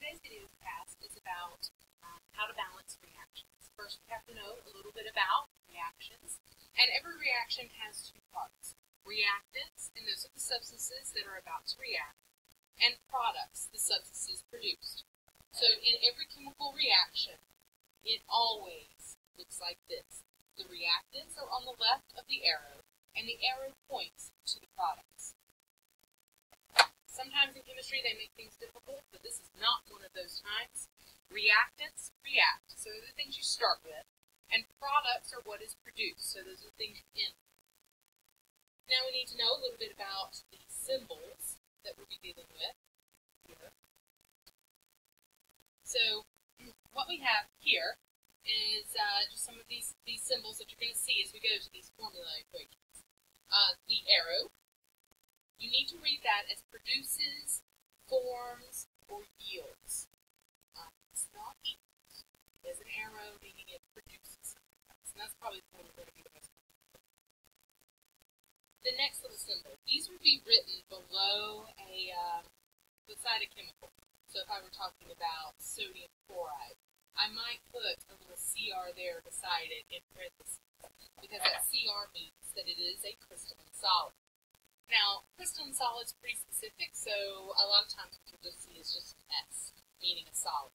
today's video cast is about how to balance reactions. First, we have to know a little bit about reactions, and every reaction has two parts. Reactants, and those are the substances that are about to react, and products, the substances produced. So in every chemical reaction, it always looks like this. The reactants are on the left of the arrow, and the arrow points to the products. Sometimes in chemistry they make things difficult, but this is not one of those times. Reactants react, so those are the things you start with, and products are what is produced, so those are the things you end with. Now we need to know a little bit about the symbols that we'll be dealing with here. So what we have here is just some of these symbols that you're going to see as we go to these formula equations. The arrow, you need to read that as produces, forms, or yields. It's not equals. There's an arrow meaning it produces. And that's probably the one we're going to be the most important. The next little symbol, these would be written below beside a chemical. So if I were talking about sodium chloride, I might put a little CR there beside it in parentheses, because that CR means that it is a crystalline solid. Now, crystalline solid is pretty specific, so a lot of times what you'll just see is just an S, meaning a solid.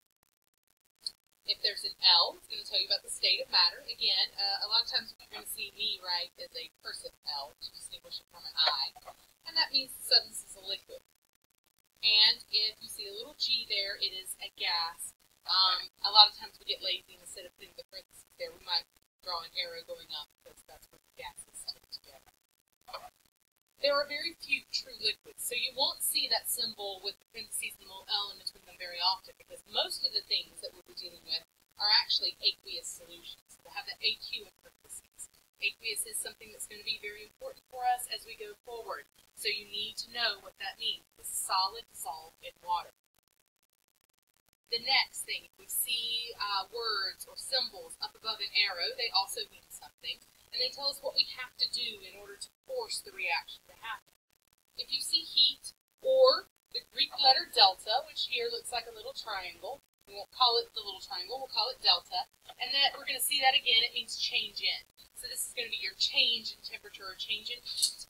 If there's an L, it's going to tell you about the state of matter. Again, a lot of times what you're going to see me write is a cursive L to distinguish it from an I, and that means the substance is a liquid. And if you see a little G there, it is a gas. A lot of times we get lazy, and instead of putting the parentheses there, we might draw an arrow going up, because that's where the gases stick together. There are very few true liquids, so you won't see that symbol with the parentheses and the little L in between them very often, because most of the things that we'll be dealing with are actually aqueous solutions. They have that AQ in parentheses. Aqueous is something that's going to be very important for us as we go forward, so you need to know what that means. It's solid dissolved in water. The next thing, if we see words or symbols up above an arrow, they also mean something. And they tell us what we have to do in order to force the reaction to happen. If you see heat, or the Greek letter delta, which here looks like a little triangle, we won't call it the little triangle, we'll call it delta, and that we're going to see that again, it means change in. So this is going to be your change in temperature or change in heat.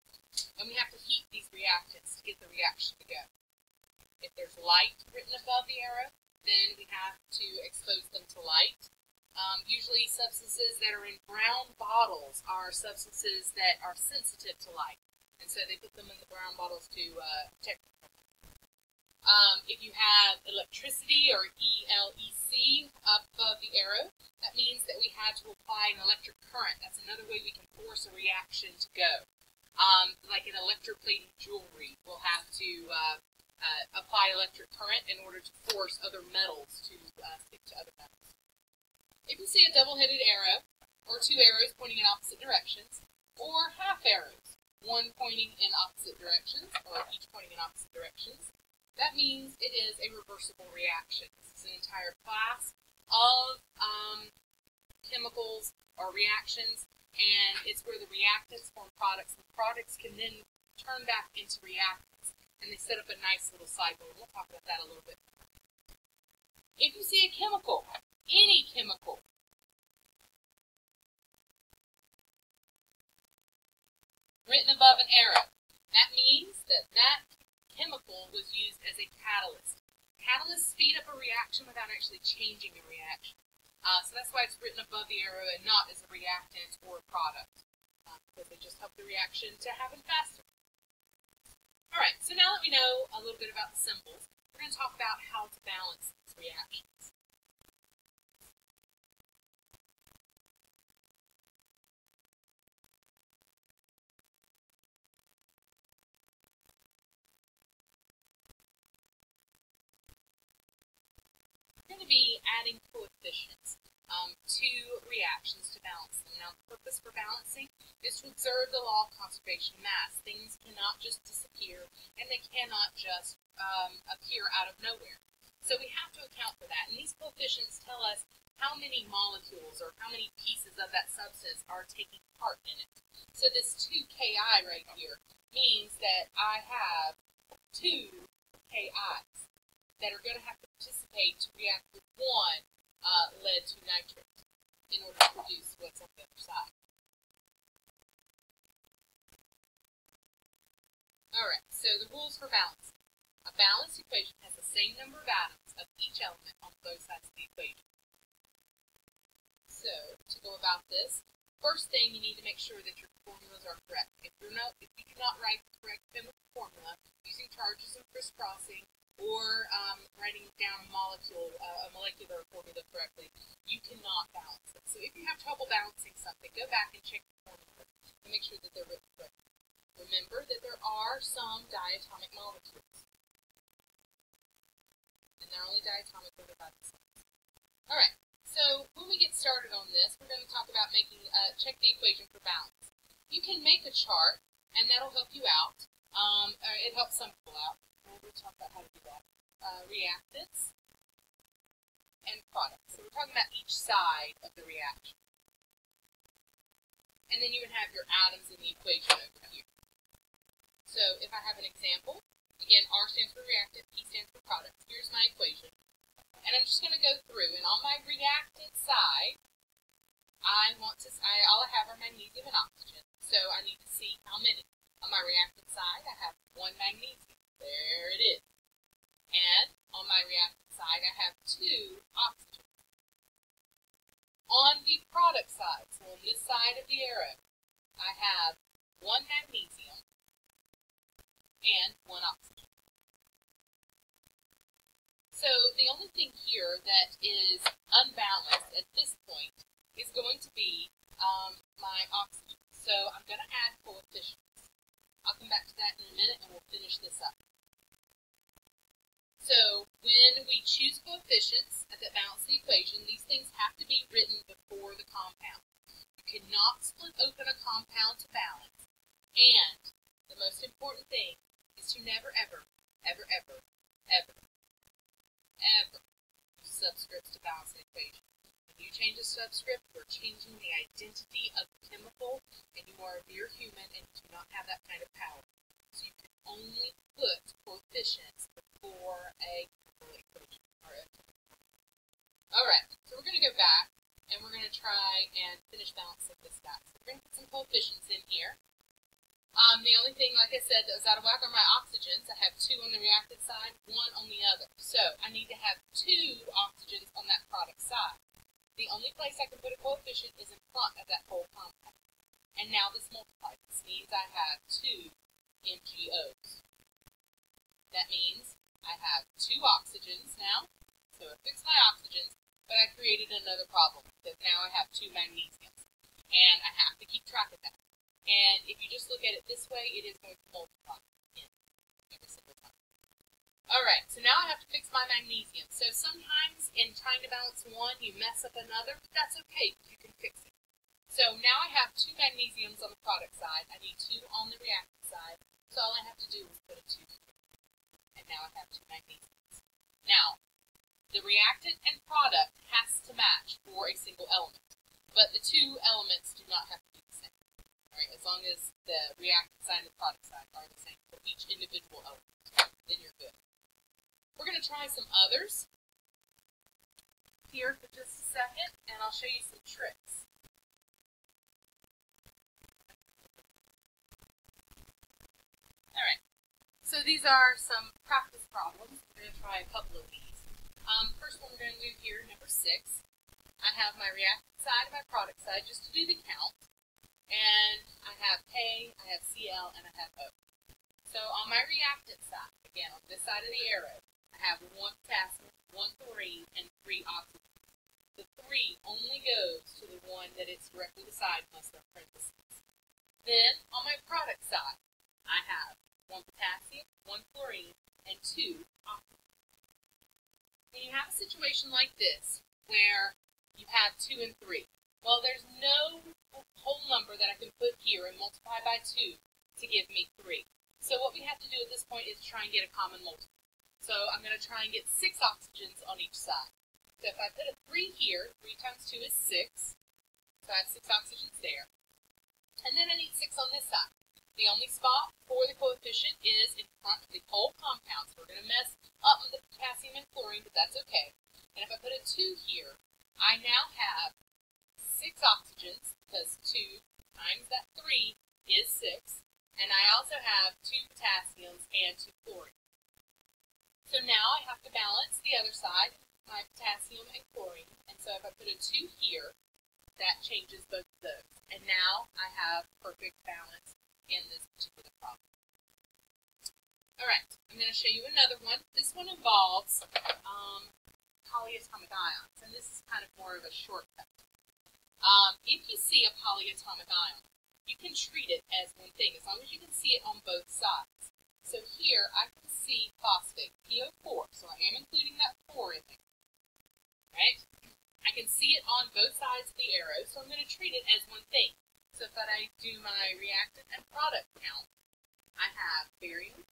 And we have to heat these reactants to get the reaction to go. If there's light written above the arrow, then we have to expose them to light. Usually substances that are in brown bottles are substances that are sensitive to light. And so they put them in the brown bottles to protect them. If you have electricity, or ELEC, up above the arrow, that means that we had to apply an electric current. That's another way we can force a reaction to go. Like in electroplating jewelry, we'll have to apply electric current in order to force other metals to stick to other metals. If you see a double-headed arrow, or two arrows pointing in opposite directions, or half arrows, one pointing in opposite directions, or each pointing in opposite directions, that means it is a reversible reaction. This is an entire class of chemicals or reactions, and it's where the reactants form products, and products can then turn back into reactants, and they set up a nice little cycle. We'll talk about that a little bit more. If you see a chemical, any chemical, written above an arrow, that means that that chemical was used as a catalyst. Catalysts speed up a reaction without actually changing a reaction. So that's why it's written above the arrow and not as a reactant or a product, because they just help the reaction to happen faster. Alright, so now that we know a little bit about the symbols, we're going to talk about how to balance these reactions. We're going to be adding coefficients to reactions to balance them. Now, the purpose for balancing is to observe the law of conservation of mass. Things cannot just disappear, and they cannot just appear out of nowhere. So we have to account for that, and these coefficients tell us how many molecules or how many pieces of that substance are taking part in it. So this 2Ki right here means that I have 2 Ki's that are going to have to participate okay to react with one lead to nitrate in order to produce what's on the other side. Alright, so the rules for balance. A balanced equation has the same number of atoms of each element on both sides of the equation. So, to go about this, first thing you need to make sure that your formulas are correct. If you do not write the correct chemical formula using charges and crisscrossing or writing down a molecular formula correctly, you cannot balance it. So if you have trouble balancing something, go back and check the formula and make sure that they're written correctly. Remember that there are some diatomic molecules, and they're only diatomic when they're by themselves. Alright, so when we get started on this, we're going to talk about check the equation for balance. You can make a chart, and that'll help you out. It helps some people out. We'll talk about how to do that. Reactants and products. So we're talking about each side of the reaction. And then you would have your atoms in the equation over here. So if I have an example, again, R stands for reactant, P stands for product. Here's my equation. And I'm just going to go through, and on my reactant side, all I have are magnesium and oxygen. So I need to see how many. On my reactant side, I have one magnesium. There it is. And on my reactant side, I have two oxygens. On the product side, so on this side of the arrow, I have one magnesium and one oxygen. So the only thing here that is unbalanced at this point is going to be my oxygen. So I'm going to add coefficients. I'll come back to that in a minute and we'll finish this up. So when we choose coefficients that balance the equation, these things have to be written before the compound. You cannot split open a compound to balance. And the most important thing is to never, ever, ever, ever, ever, ever use subscripts to balance an equation. When you change a subscript, you're changing the identity of the chemical, and you are a mere human and you do not have that kind of power. So you can only put coefficients before a chemical equation. Alright, so we're going to go back and we're going to try and finish balancing this back. So we're going to put some coefficients in here. The only thing, like I said, that was out of whack are my oxygens. I have two on the reactant side, one on the other. So I need to have two oxygens on that product side. The only place I can put a coefficient is in front of that whole compound. And now this multiplies. This means I have two MgOs. That means I have two oxygens now. So I fixed my oxygens, but I created another problem because now I have two magnesiums. And I have to keep track of that. And if you just look at it this way, it is going to multiply in every single time. Alright, so now I have to fix my magnesium. So sometimes in trying to balance one, you mess up another, but that's okay because you can fix it. So now I have two magnesiums on the product side. I need two on the reactant side. So all I have to do is put a 2 here. And now I have two magnesiums. Now, the reactant and product has to match for a single element. But the two elements do not have to be the same. Right, as long as the reactant side and the product side are the same for each individual element, then you're good. We're going to try some others here for just a second, and I'll show you some tricks. Alright, so these are some practice problems. We're going to try a couple of these. First one we're going to do here, number 6. I have my reactant side and my product side just to do the count. And I have K, I have Cl, and I have O. So on my reactant side, again, on this side of the arrow, I have 1 potassium, 1 chlorine, and 3 oxygen. The 3 only goes to the one that it's directly beside unless they're parentheses. Then, on my product side, I have 1 potassium, 1 chlorine, and 2 oxygen. When you have a situation like this, where you have 2 and 3, well, there's no whole number that I can put here and multiply by 2 to give me 3. So what we have to do at this point is try and get a common multiple. So I'm going to try and get 6 oxygens on each side. So if I put a 3 here, 3 times 2 is 6. So I have 6 oxygens there. And then I need 6 on this side. The only spot for the coefficient is in front of the whole compound. So we're going to mess up with the potassium and chlorine, but that's okay. And if I put a 2 here, I now have 6 oxygens, because 2 times that 3 is 6. And I also have 2 potassiums and 2 chlorine. So now I have to balance the other side, my potassium and chlorine. And so if I put a 2 here, that changes both of those. And now I have perfect balance in this particular problem. Alright, I'm going to show you another one. This one involves polyatomic ions, and this is kind of more of a shortcut. If you see a polyatomic ion, you can treat it as one thing, as long as you can see it on both sides. So here, I can see phosphate, PO4, so I am including that 4 in there. Right? I can see it on both sides of the arrow, so I'm going to treat it as one thing. So if I do my reactant and product count, I have barium,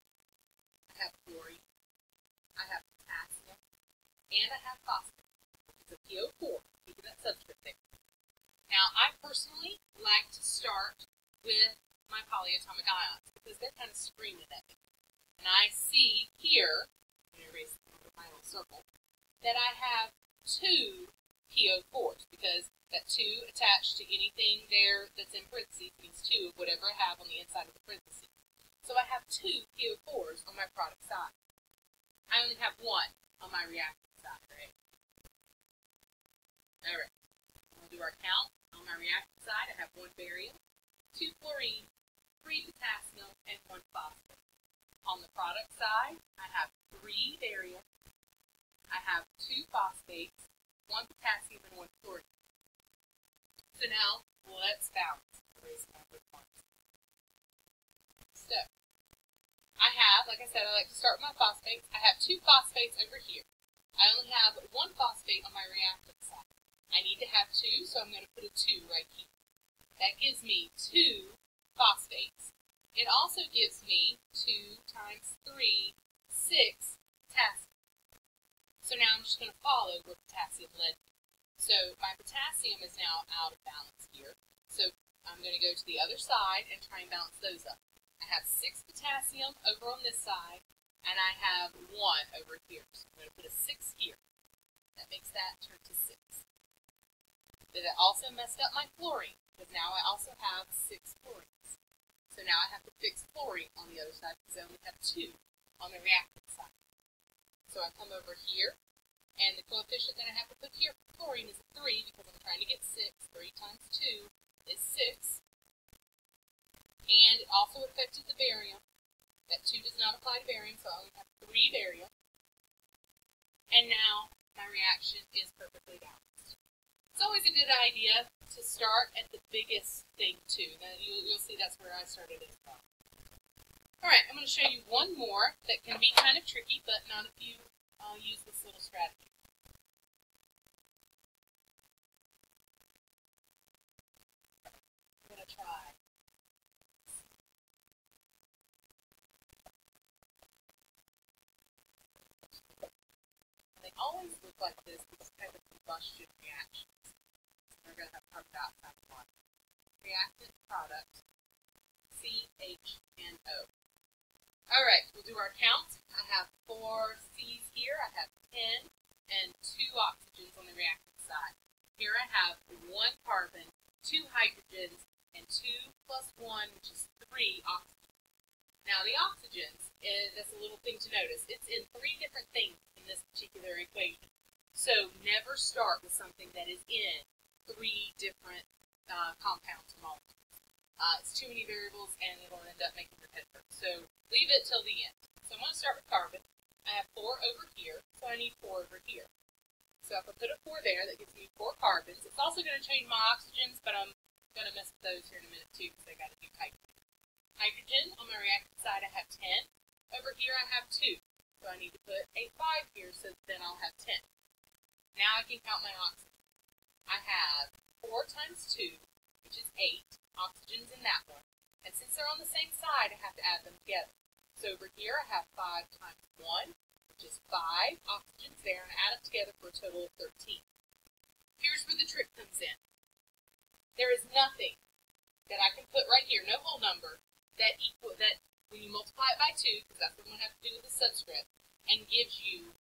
I have chlorine, I have potassium, and I have phosphate. It's a PO4, keeping that subscript there. Now, I personally like to start with my polyatomic ions because they're kind of screaming at me. And I see here, I'm going to erase my little circle, that I have 2 PO4s because that 2 attached to anything there that's in parentheses means 2 of whatever I have on the inside of the parentheses. So I have 2 PO4s on my product side. I only have 1 on my reactant side, right? Alright, we'll do our count. On my reactant side, I have 1 barium, 2 chlorine, 3 potassium, and 1 phosphate. On the product side, I have 3 barium, I have 2 phosphates, 1 potassium, and 1 chlorine. So now, let's balance. So, I have, like I said, I like to start with my phosphates. I have 2 phosphates over here. I only have 1 phosphate on my reactant side. I need to have 2, so I'm going to put a 2 right here. That gives me 2 phosphates. It also gives me 2 times 3, 6 potassium. So now I'm just going to follow where potassium led me. So my potassium is now out of balance here. So I'm going to go to the other side and try and balance those up. I have 6 potassium over on this side, and I have 1 over here. So I'm going to put a 6 here. That makes that turn to 6. But it also messed up my chlorine, because now I also have 6 chlorines. So now I have to fix chlorine on the other side, because I only have 2 on the reactant side. So I come over here, and the coefficient that I have to put here for chlorine is a 3, because I'm trying to get 6. 3 times 2 is 6. And it also affected the barium. That 2 does not apply to barium, so I only have 3 barium. And now my reaction is perfectly balanced. It's always a good idea to start at the biggest thing, too. Now, you'll see that's where I started as well. Alright, I'm going to show you one more that can be kind of tricky, but not if you use this little strategy. I'm going to try. And they always look like this, these kind of combustion reactions. So we're going to have carbon dioxide and water. Reactant product, CH&O. Alright, we'll do our count. I have 4 C's here, I have 10, and 2 oxygens on the reactant side. Here I have 1 carbon, 2 hydrogens, and 2 plus 1, which is 3 oxygens. Now the oxygens, that's a little thing to notice, it's in 3 different things in this particular equation. So never start with something that is in 3 different compounds or molecules. It's too many variables, and it'll end up making your head hurt. So leave it till the end. So I'm going to start with carbon. I have 4 over here, so I need 4 over here. So if I put a 4 there, that gives me 4 carbons. It's also going to change my oxygens, but I'm going to mess with those here in a minute too, because I got to do hydrogen. Hydrogen, on my reactant side, I have 10. Over here, I have 2. So I need to put a 5 here, so then I'll have 10. Now I can count my oxygen. I have 4 times 2, which is 8. Oxygens in that one. And since they're on the same side, I have to add them together. So over here I have 5 times 1, which is 5 oxygens there, and I add them together for a total of 13. Here's where the trick comes in. There is nothing that I can put right here, no whole number, that when you multiply it by 2, because that's what we're going to have to do with the subscript, and gives you